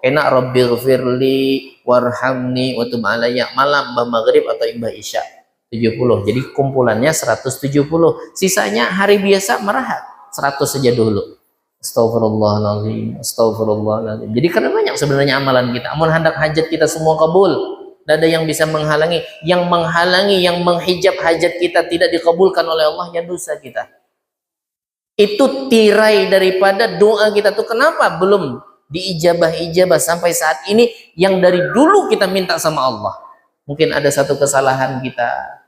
enak Rabbil firli warhamni wa tub alayya, malam maghrib atau imbah isya 70. Jadi kumpulannya 170, sisanya hari biasa merahat 100 saja dulu. Astagfirullahaladzim, astagfirullahaladzim. Jadi karena banyak sebenarnya amalan kita, amun hendak hajat kita semua kabul. Tidak ada yang bisa menghalangi. Yang menghalangi, yang menghijab hajat kita tidak dikabulkan oleh Allah, ya dosa kita. Itu tirai daripada doa kita tuh. Kenapa belum diijabah-ijabah sampai saat ini, yang dari dulu kita minta sama Allah? Mungkin ada satu kesalahan kita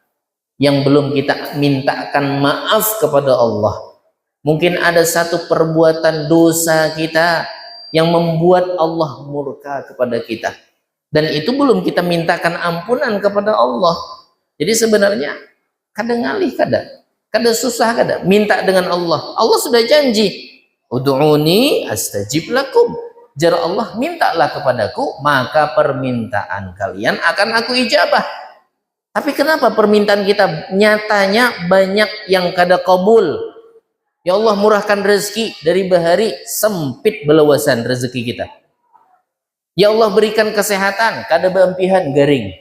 yang belum kita mintakan maaf kepada Allah. Mungkin ada satu perbuatan dosa kita yang membuat Allah murka kepada kita. Dan itu belum kita mintakan ampunan kepada Allah. Jadi sebenarnya kadang ngalih, kadang susah, kadang minta dengan Allah. Allah sudah janji, ud'uni astajib lakum. Jar Allah, mintalah kepadaku, maka permintaan kalian akan aku ijabah. Tapi kenapa permintaan kita nyatanya banyak yang kada kabul? Ya Allah, murahkan rezeki dari bahari, sempit belawasan rezeki kita. Ya Allah, berikan kesehatan, kada beempihan garing.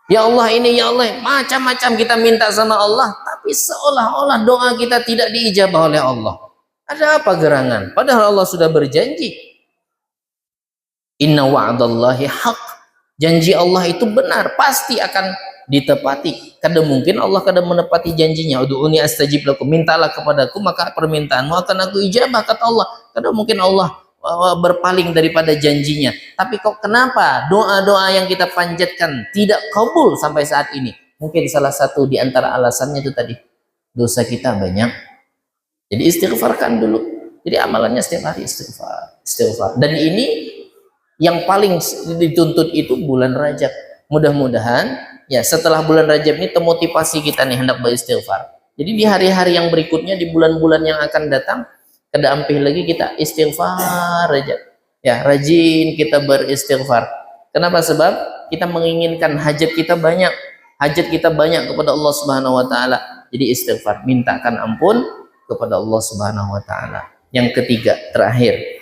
Ya Allah ini, ya Allah, macam-macam kita minta sama Allah, tapi seolah-olah doa kita tidak diijabah oleh Allah. Ada apa gerangan? Padahal Allah sudah berjanji. Inna wa'dallahi haq. Janji Allah itu benar, pasti akan ditepati. Kada mungkin Allah kada menepati janjinya. Ud'uni astajib lakum, mintalah kepadaku maka permintaanmu akan aku ijabah, kata Allah. Kada mungkin Allah berpaling daripada janjinya. Tapi kok kenapa doa-doa yang kita panjatkan tidak kabul sampai saat ini? Mungkin salah satu di antara alasannya itu tadi, dosa kita banyak. Jadi istighfarkan dulu. Jadi amalannya setiap hari istighfar. Dan ini yang paling dituntut itu bulan Rajab. Mudah-mudahan ya setelah bulan Rajab ini termotivasi kita nih hendak beristighfar. Jadi di hari-hari yang berikutnya, di bulan-bulan yang akan datang, kada ampih lagi kita istighfar aja. Ya, rajin kita beristighfar. Kenapa? Sebab kita menginginkan hajat kita banyak. Hajat kita banyak kepada Allah Subhanahu wa taala. Jadi istighfar, mintakan ampun kepada Allah Subhanahu wa taala. Yang ketiga, terakhir.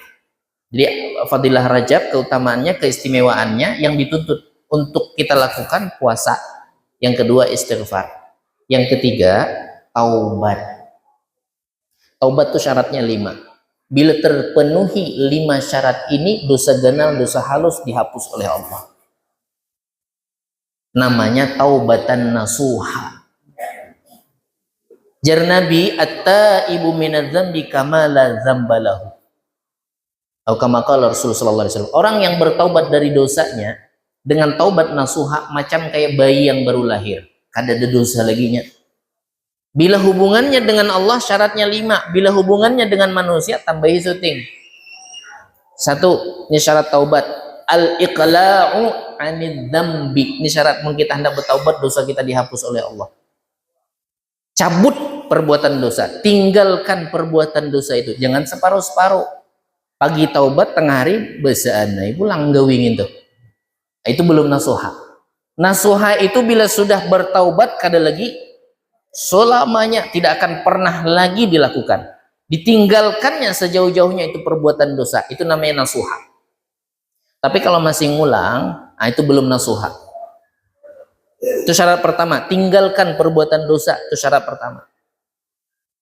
Jadi fadilah Rajab, keutamaannya, keistimewaannya yang dituntut untuk kita lakukan puasa. Yang kedua istighfar. Yang ketiga taubat. Taubat itu syaratnya 5. Bila terpenuhi 5 syarat ini, dosa ganal, dosa halus dihapus oleh Allah. Namanya taubatan nasuha. Jar Nabi, at-taibu minadz-dzambi kama la dzambalahu. Atau kama qala Rasulullah sallallahu alaihi wasallam. Orang yang bertaubat dari dosanya dengan taubat nasuha macam kayak bayi yang baru lahir. Kada ada dosa laginya. Bila hubungannya dengan Allah syaratnya 5. Bila hubungannya dengan manusia tambahi syuting. 1, ini syarat taubat. Al-iqla'u 'anidz dzambi. Ini syarat kita hendak bertaubat, dosa kita dihapus oleh Allah. Cabut perbuatan dosa, tinggalkan perbuatan dosa itu. Jangan separuh-separuh. Pagi taubat, tengah hari besaan pulang gawingin tuh. Itu belum nasuha. Nasuha itu bila sudah bertaubat kada lagi selamanya, tidak akan pernah lagi dilakukan, ditinggalkannya sejauh-jauhnya itu perbuatan dosa, itu namanya nasuha. Tapi kalau masih ngulang, itu belum nasuha. Itu syarat pertama, tinggalkan perbuatan dosa, itu syarat pertama.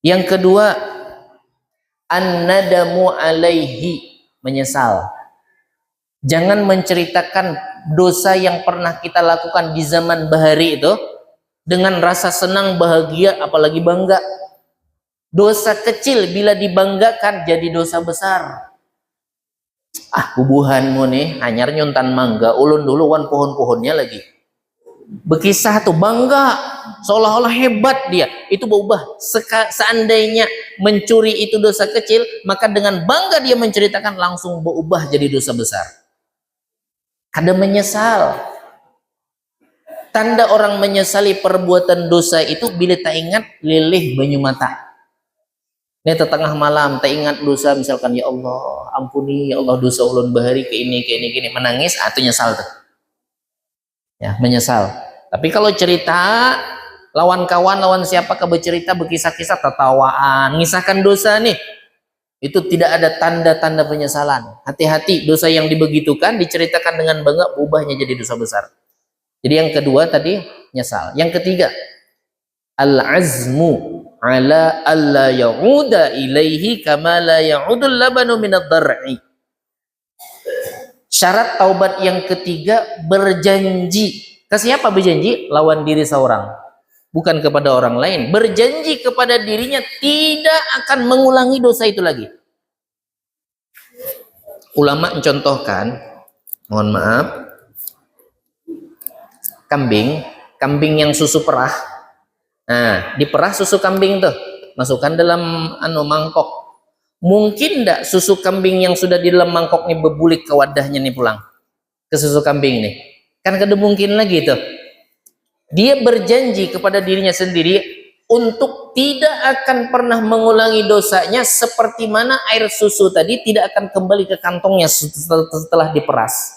Yang kedua, an-nadamu alaihi, menyesal. Jangan menceritakan dosa yang pernah kita lakukan di zaman bahari itu dengan rasa senang, bahagia, apalagi bangga. Dosa kecil bila dibanggakan jadi dosa besar. Bubuhanmu nih hanyar nyuntan mangga, ulun dulu wan pohon-pohonnya lagi. Bekisah tuh bangga, seolah-olah hebat dia. Itu berubah. Seandainya mencuri itu dosa kecil, maka dengan bangga dia menceritakan langsung berubah jadi dosa besar. Kada menyesal. Tanda orang menyesali perbuatan dosa itu bila tak ingat leleh banyu mata. Ini tengah malam tak ingat dosa, misalkan ya Allah ampuni ya Allah dosa ulun bahari ke ini menangis, itu nyesal tuh. Ya, menyesal. Tapi kalau cerita lawan kawan, lawan siapa bercerita, berkisah-kisah, tertawaan, ngisahkan dosa nih, itu tidak ada tanda-tanda penyesalan. Hati-hati, dosa yang dibegitukan diceritakan dengan bangga, ubahnya jadi dosa besar. Jadi yang kedua tadi nyesal. Yang ketiga, al-azmu ala alla ya'uda ilaihi kama la ya'udul labanu minad dar'i. Syarat taubat yang ketiga, berjanji. Ke siapa berjanji? Lawan diri seorang, bukan kepada orang lain. Berjanji kepada dirinya tidak akan mengulangi dosa itu lagi. Ulama mencontohkan, mohon maaf, kambing yang susu perah. Nah, diperah susu kambing tuh, masukkan dalam mangkok. Mungkin enggak susu kambing yang sudah di dalam mangkok ini berbulik ke wadahnya nih pulang ke susu kambing nih? Kan kada mungkin lagi tuh. Dia berjanji kepada dirinya sendiri untuk tidak akan pernah mengulangi dosanya, seperti mana air susu tadi tidak akan kembali ke kantongnya setelah diperas.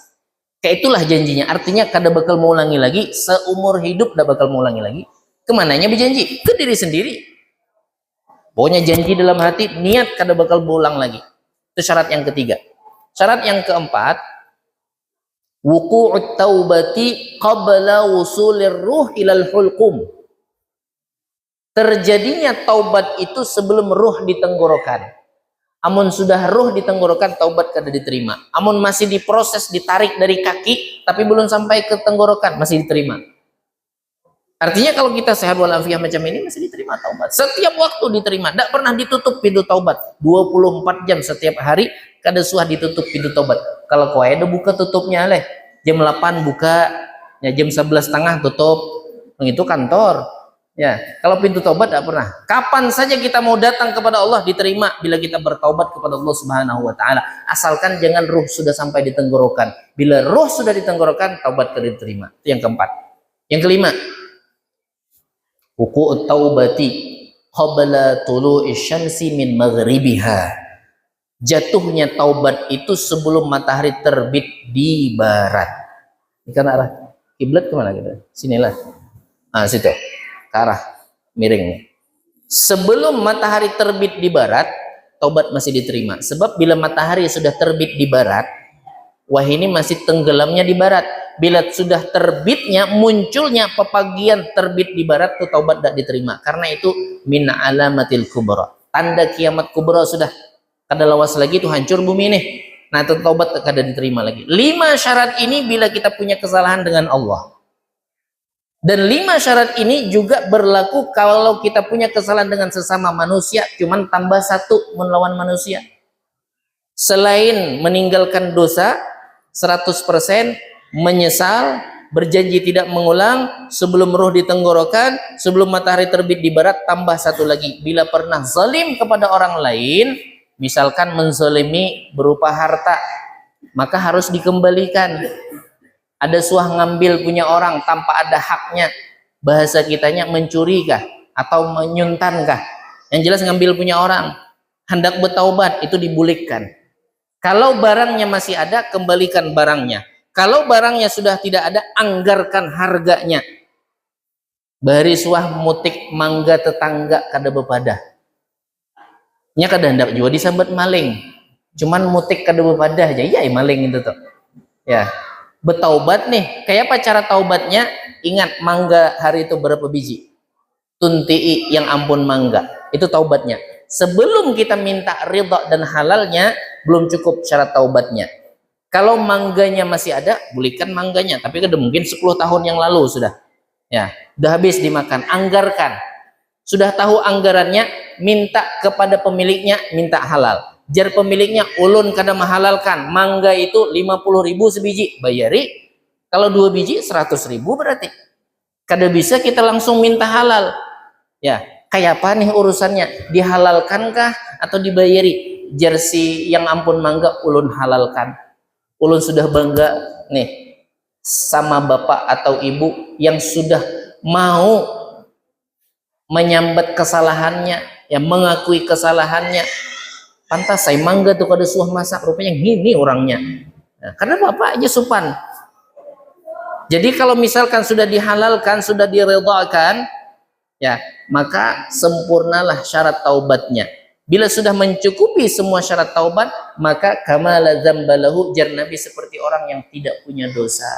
Kayak itulah janjinya. Artinya kada bakal mengulangi lagi, seumur hidup tidak bakal mengulangi lagi. Kemananya berjanji? Ke diri sendiri. Pokoknya janji dalam hati, niat kada bakal berulang lagi. Itu syarat yang ketiga. Syarat yang keempat, wuqu'ut taubati qabla wusulir ruh ilal hulqum. Terjadinya taubat itu sebelum ruh di tenggorokan. Amun sudah ruh di tenggorokan, taubat kada diterima. Amun masih diproses, ditarik dari kaki tapi belum sampai ke tenggorokan, masih diterima. Artinya kalau kita sehat walafiat macam ini, masih diterima taubat. Setiap waktu diterima, tidak pernah ditutup pintu taubat. 24 jam setiap hari, kada suah ditutup pintu taubat. Kalau kau ada buka tutupnya leh. Jam 8 buka, ya jam 11.30 tutup. Itu kantor. Ya, kalau pintu taubat tidak pernah. Kapan saja kita mau datang kepada Allah, diterima bila kita bertaubat kepada Allah Subhanahu wa taala. Asalkan jangan ruh sudah sampai di tenggorokan. Bila ruh sudah di tenggorokan, taubat kada diterima. Itu yang keempat. Yang kelima, wuqu'ut taubati qabla tulu'i syamsi min maghribiha. Jatuhnya taubat itu sebelum matahari terbit di barat. Ini kan arah kiblat kemana kita? Sinilah. Ah, situ. Ke arah miring. Sebelum matahari terbit di barat, taubat masih diterima. Sebab bila matahari sudah terbit di barat, wah ini masih tenggelamnya di barat. Bila sudah terbitnya, munculnya pepagian terbit di barat, itu taubat tidak diterima. Karena itu min alamatil kubra. Tanda kiamat kubra sudah kada lawas lagi, itu hancur bumi ini. Nah, itu taubat kada diterima lagi. 5 syarat ini bila kita punya kesalahan dengan Allah. Dan 5 syarat ini juga berlaku kalau kita punya kesalahan dengan sesama manusia, cuman tambah 1 melawan manusia. Selain meninggalkan dosa 100%, menyesal, berjanji tidak mengulang, sebelum ruh di tenggorokan, sebelum matahari terbit di barat, tambah 1 lagi. Bila pernah zalim kepada orang lain, misalkan menzalimi berupa harta, maka harus dikembalikan. Ada suah ngambil punya orang tanpa ada haknya, bahasa kitanya mencuri kah atau menyuntan kah, yang jelas ngambil punya orang, hendak bertaubat, itu dibulikkan. Kalau barangnya masih ada, kembalikan barangnya. Kalau barangnya sudah tidak ada, anggarkan harganya. Bari suah mutik mangga tetangga kada bepadah, nya kada hendak juga disambut maling, cuman mutik kada bepadah aja, iya maling itu tuh. Ya, bertaubat nih, kayak apa cara taubatnya? Ingat, mangga hari itu berapa biji? Tunti'i yang ampun mangga, itu taubatnya. Sebelum kita minta ridha dan halalnya, belum cukup syarat taubatnya. Kalau mangganya masih ada, belikan mangganya, tapi kada mungkin 10 tahun yang lalu sudah. Ya, udah habis dimakan, anggarkan. Sudah tahu anggarannya, minta kepada pemiliknya, minta halal. Jar pemiliknya, ulun kada menghalalkan, mangga itu 50.000 sebiji, bayari. Kalau 2 biji 100.000 berarti. Kada bisa kita langsung minta halal. Ya, kayak apa nih urusannya? Dihalalkankah atau dibayari? Jar si yang ampun mangga, ulun halalkan. Ulun sudah bangga nih sama bapak atau ibu yang sudah mau menyambat kesalahannya, yang mengakui kesalahannya. Pantas saya mangga tuh kada suah masak, rupanya gini orangnya. Nah, karena bapak aja sopan. Jadi kalau misalkan sudah dihalalkan, sudah diredhakan, ya, maka sempurnalah syarat taubatnya. Bila sudah mencukupi semua syarat taubat, maka kamala dzambalahu, jar Nabi, seperti orang yang tidak punya dosa.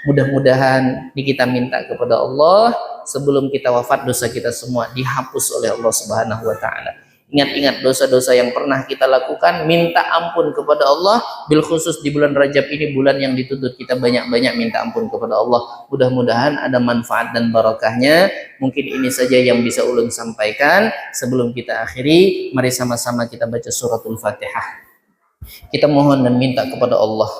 Mudah-mudahan kita minta kepada Allah sebelum kita wafat, dosa kita semua dihapus oleh Allah Subhanahu wa taala. Ingat-ingat dosa-dosa yang pernah kita lakukan, minta ampun kepada Allah, bil khusus di bulan Rajab ini, bulan yang dituntut kita banyak-banyak minta ampun kepada Allah. Mudah-mudahan ada manfaat dan barakahnya. Mungkin ini saja yang bisa ulun sampaikan. Sebelum kita akhiri, mari sama-sama kita baca suratul Fatihah. Kita mohon dan minta kepada Allah